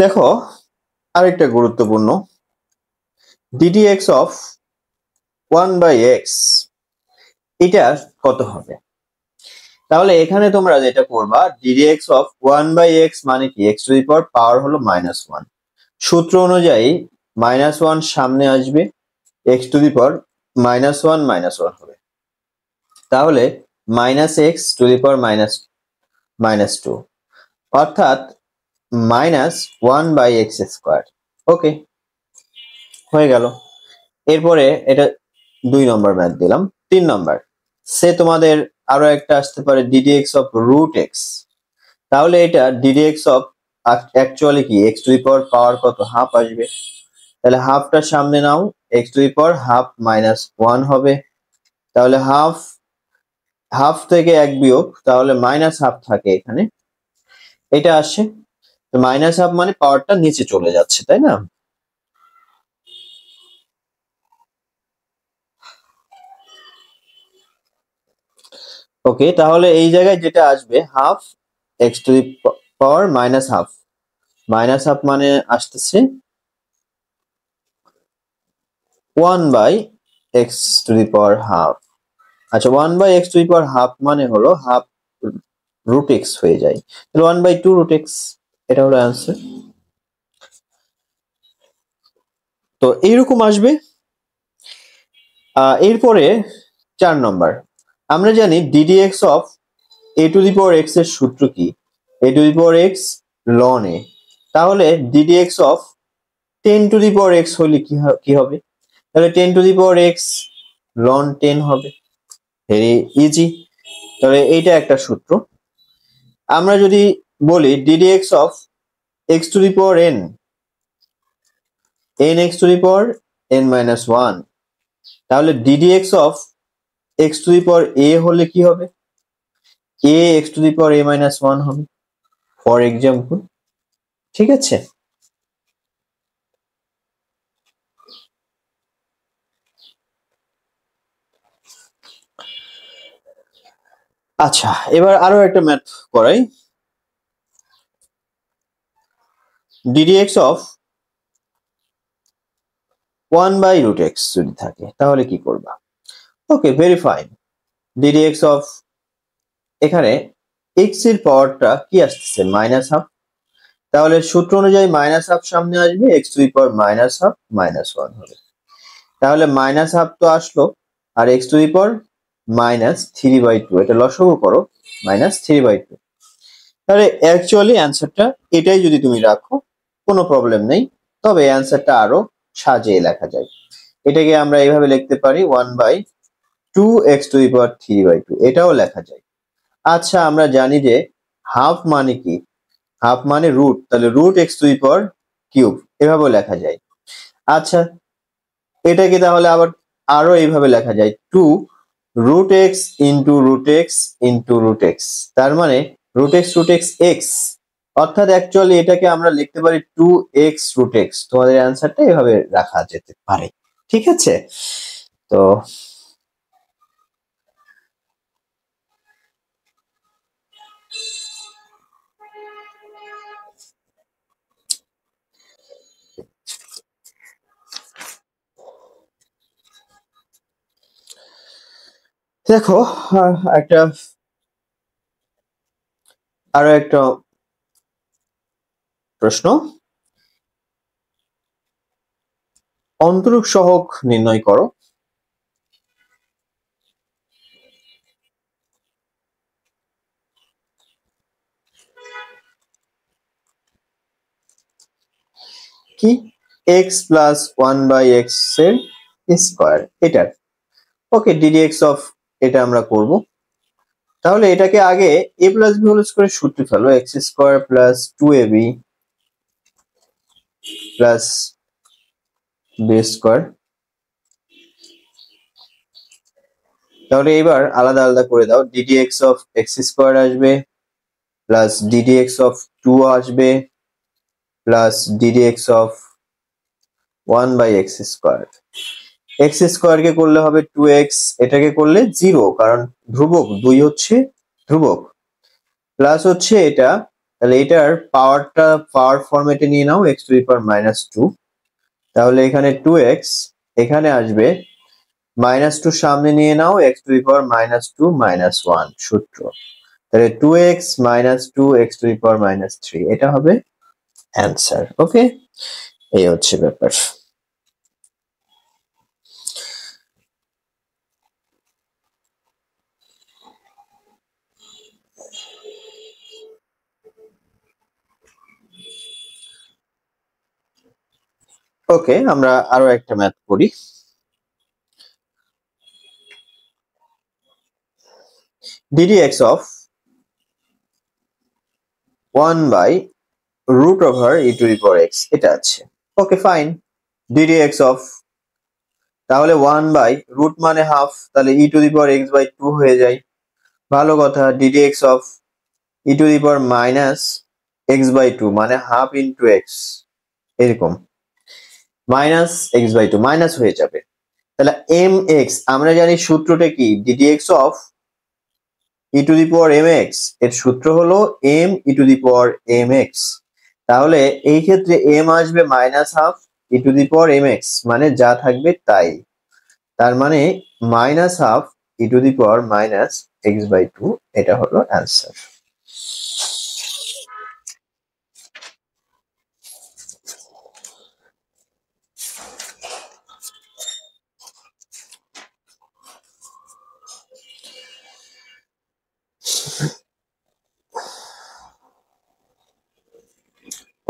দেখো আরেকটা গুরুত্বপূর্ণ ddx অফ 1/x এটা কত হবে? তাহলে এখানে তোমরা যেটা করবা ddx অফ 1/x মানে কি x টু দি পাওয়ার হলো -1 সূত্র অনুযায়ী -1 সামনে আসবে x টু দি পাওয়ার -1 হবে তাহলে -x টু দি পাওয়ার -2 অর্থাৎ -1/x²। ওকে, হয়ে গেল। এরপরে এটা 2 নম্বর ম্যাথ দিলাম। 3 নম্বর সে তোমাদের আরো একটা আসতে পারে ddx অফ √x। তাহলে এটা ddx অফ অ্যাকচুয়ালি কি x টু দি পাওয়ার কত হাফ আসবে, তাহলে হাফটা সামনে নাও x to the power half -1 হবে তাহলে হাফ থেকে 1 বিয়োগ তাহলে -হাফ থাকে এখানে, এটা আসে তো -হাফ মানে পাওয়ারটা নিচে চলে যাচ্ছে তাই না। ওকে, তাহলে এই জায়গায় যেটা আসবে half x to the power -half মানে আসতেছে 1/x to the power half. আচ্ছা 1/x to the power half মানে হলো হাফ √x হয়ে যায়, তাহলে 1/2 √x, এটা হলো অ্যান্সার। তো এইরকম আসবে। এরপরে 4 নম্বর আমরা জানি ddx of a to the power x এর সূত্র কি, a to the power x ln a, তাহলে ddx of 10 to the power x হলে কি হবে, তাহলে 10 to the power x ln 10 হবে, ভেরি ইজি। তাহলে এইটা একটা সূত্র। আমরা যদি বলি ddx of x to the power nx to the power n-1, তাহলে ddx of x to the power a হলে কি হবে, a x to the power a-1 হবে ফর এক্সাম্পল। ঠিক আছে, আচ্ছা এবার আরো একটা ম্যাথ করাই। ddx অফ 1/√x যদি থাকে তাহলে কি করবা? ওকে, ভেরি ফাইন। ddx অফ এখানে x এর পাওয়ারটা কি আসছে -হাফ, তাহলে সূত্র অনুযায়ী -হাফ সামনে আসবে x to the power -half -1 হবে, তাহলে -হাফ তো আসলো আর x টু দি পাওয়ার -3/2, এটা লসাগু করো -3/2, তাহলে অ্যাকচুয়ালি অ্যান্সারটা এটাই যদি তুমি রাখো কোনো প্রবলেম নেই, তবে অ্যান্সারটা আরো সাজিয়ে লেখা যায়। এটাকে আমরা এইভাবে লিখতে পারি 1/2x টু দি পাওয়ার 3/2, এটাও লেখা যায়। আচ্ছা আমরা জানি যে হাফ মানে কি, হাফ মানে রুট, তাহলে √x to the power cube এভাবেও লেখা যায়। আচ্ছা এটাকে তাহলে আবার আরো এইভাবে লেখা যায় 2√x into √x into √x, তার মানে √x x, অর্থাৎ অ্যাকচুয়ালি এটাকে আমরা লিখতে পারি 2x √x। তোমাদের অ্যান্সারটা এভাবে রাখা যেতে পারে। ঠিক আছে, তো দেখো আরো একটা প্রশ্ন, অন্তরক সহগ নির্ণয় করো। কি x প্লাস 1/x এর স্কয়ার এটার। ওকে, ddx অফ এটা আমরা করব, তাহলে এটাকে আগে a plus b whole square সূত্রে ফেলো, x² plus 2ab plus b²। তাহলে এবার আলাদা আলাদা করে দাও, ddx অফ x² আসবে প্লাস ddx অফ 2 আসবে plus ddx of 1/x²। x² কে করলে হবে 2x, এটাকে করলে 0 কারণ ধ্রুবক 2 হচ্ছে ধ্রুবক, প্লাস হচ্ছে এটা তাহলে এটার পাওয়ারটা পাওয়ার ফরম্যাটে নিয়ে নাও x টু দি পাওয়ার -2। তাহলে এখানে 2x, এখানে আসবে -2 সামনে নিয়ে নাও x টু দি পাওয়ার -2 -1 সূত্র। তাহলে 2x -2 x টু দি পাওয়ার -3 এটা হবে অ্যান্সার। ওকে, এই হচ্ছে ব্যাপার। ওকে, আমরা আরো একটা ম্যাথ করি। ddx of 1/√e to the power x এটা আছে। ওকে ফাইন, ddx of তাহলে 1/√, মানে হাফ, তাহলে e to the power x/2 হয়ে যায়। ভালো কথা, ddx of e to the power -x/2 মানে হাফ ইন্টু x, এরকম -x/2 মাইনাস হয়ে যাবে। তাহলে mx আমরা জানি সূত্রটা কি, ddx of e to the power mx এর সূত্র হলো m e to the power mx। তাহলে এই ক্ষেত্রে m আসবে -half e to the power mx, মানে যা থাকবে তাই। তার মানে -half e to the power -x/2 এটা হলো অ্যান্সার।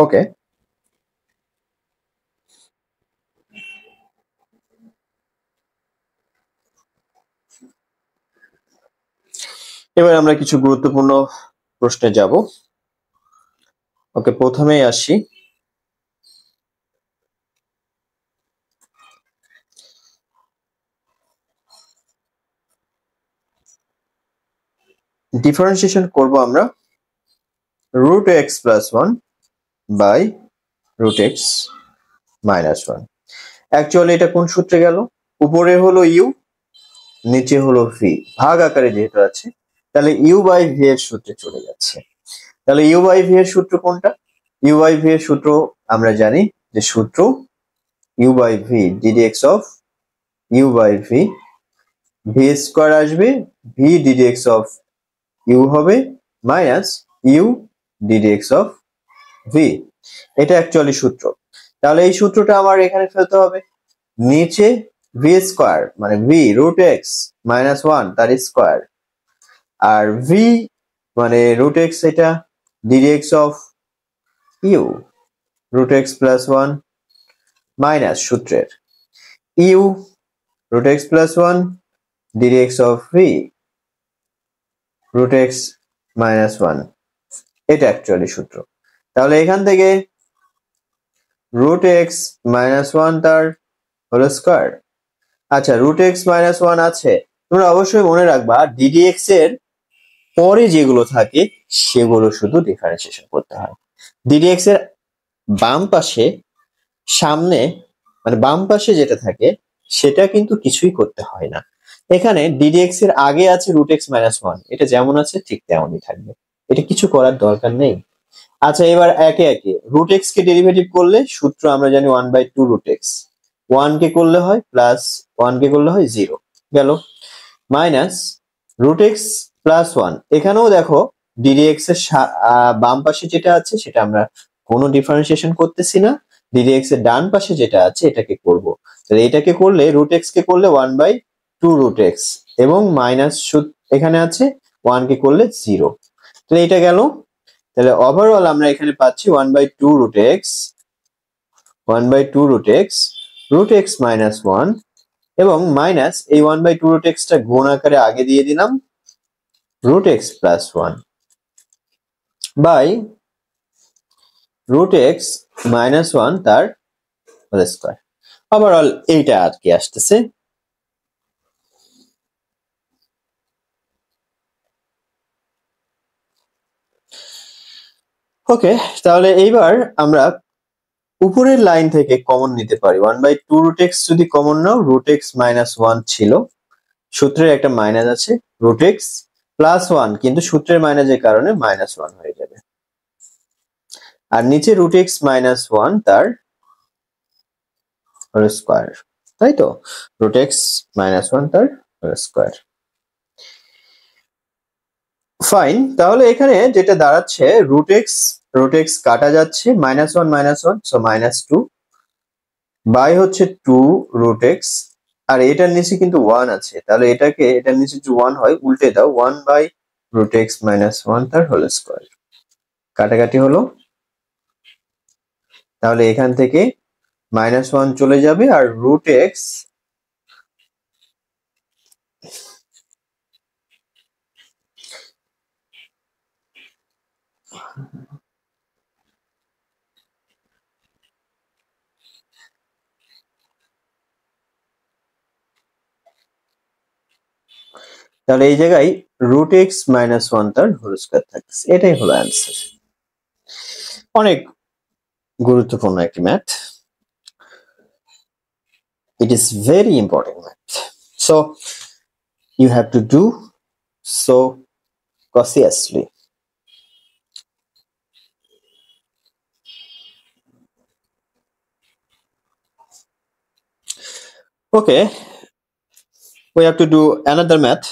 ওকে, এবার আমরা কিছু গুরুত্বপূর্ণ প্রশ্নে যাব। ওকে, প্রথমেই আসি। ডিফারেন্সিয়েশন করব আমরা √x+1/√x -1। অ্যাকচুয়ালি এটা কোন সূত্রে গেল? উপরে হলো ইউ, নিচে হলো ভি, ভাগ আকারে যেহেতু আছে তাহলে u/v এর সূত্রে চলে যাচ্ছে। তাহলে u/v এর সূত্র কোনটা? u/v এর সূত্র আমরা জানি যে সূত্র u/v ddx of u/v, v square আসবে, v ddx of u হবে minus u ddx of v, এটা অ্যাকচুয়ালি সূত্র। তাহলে এই সূত্রটা আমার এখানে ফেলতে হবে। নিচে v স্কয়ার মানে v √x -1 তার স্কয়ার, আর v মানে √x এটা ddx of u √x+1 minus সূত্রের u √x+1 ddx of v √x-1, এটা অ্যাকচুয়ালি সূত্র। তাহলে এখান থেকে √x-1 তার হোল স্কয়ার। আচ্ছা, √x-1 আছে, তোমরা অবশ্যই মনে রাখবা ddx এর পরে যেগুলো থাকে সেগুলো শুধু ডিফারেন্সিয়েশন করতে হয়। ddx এর বাম পাশে সামনে মানে বাম পাশে যেটা থাকে সেটা কিন্তু কিছুই করতে হয় না। এখানে ddx এর আগে আছে √x-1, এটা যেমন আছে ঠিক তেমনই থাকবে, এটা কিছু করার দরকার নেই। আচ্ছা, এবার একে একে √x কে ডেরিভেটিভ করলে সূত্র আমরা জানি 1/2√x, 1 কে করলে হয় প্লাস 1 কে করলে হয় 0 গেল, মাইনাস √x+1, এখানেও দেখো ddx এর বাম পাশে যেটা আছে সেটা আমরা কোনো ডিফারেন্সিয়েশন করতেছি না, ddx এর ডান পাশে যেটা আছে এটাকে করব। তাহলে এটাকে করলে √x কে করলে 1/2√x এবং মাইনাস এখানে আছে 1 কে করলে 0, তাহলে এটা গেল। তাহলে ওভারঅল আমরা এখানে পাচ্ছি 1/2√x √x-1 এবং মাইনাস এই 1/2√x টা গুণ আকারে আগে দিয়ে দিলাম √x+1 বাই √x-1 তার হোল স্কয়ার। ওভারঅল এইটা আর কি আসতেছে। ওকে, তাহলে এইবার আমরা উপরের লাইন থেকে কমন নিতে পারি। 1/2√x যদি কমন নাও, √x-1 ছিল, সূত্রের একটা মাইনাস আছে, √x+1 কিন্তু সূত্রের মাইনাসের কারণে -1 হয়ে যাবে। আর নিচে রুট এক্স মাইনাস ওয়ান তার হোল স্কোয়ার, তাই তো? রুট এক্স মাইনাস ওয়ান তার হোল স্কোয়ার। ফাইন, তাহলে এখানে যেটা দাঁড়াচ্ছে রুট এক্স কাটা যাচ্ছে, minus one so minus two, by হচ্ছে টু রুট এক্স, আর এটার নিচে কিন্তু ওয়ান আছে, তাহলে এটাকে এটার নিচে যদি ওয়ান হয় উল্টে দাও, one by root x minus one তার হোল স্কোয়ার। কাটাকাটি হলো, তাহলে এখান থেকে মাইনাস ওয়ান চলে যাবে আর রুট এক্স তাহলে এই জায়গায় রুট এক্স মাইনাস ওয়ান তার হোল স্কোয়ার থাকছে, এটাই হলো অ্যান্সার। অনেক গুরুত্বপূর্ণ একটি math, it is very important math, so you have to do so cautiously. Okay, we have to do another math.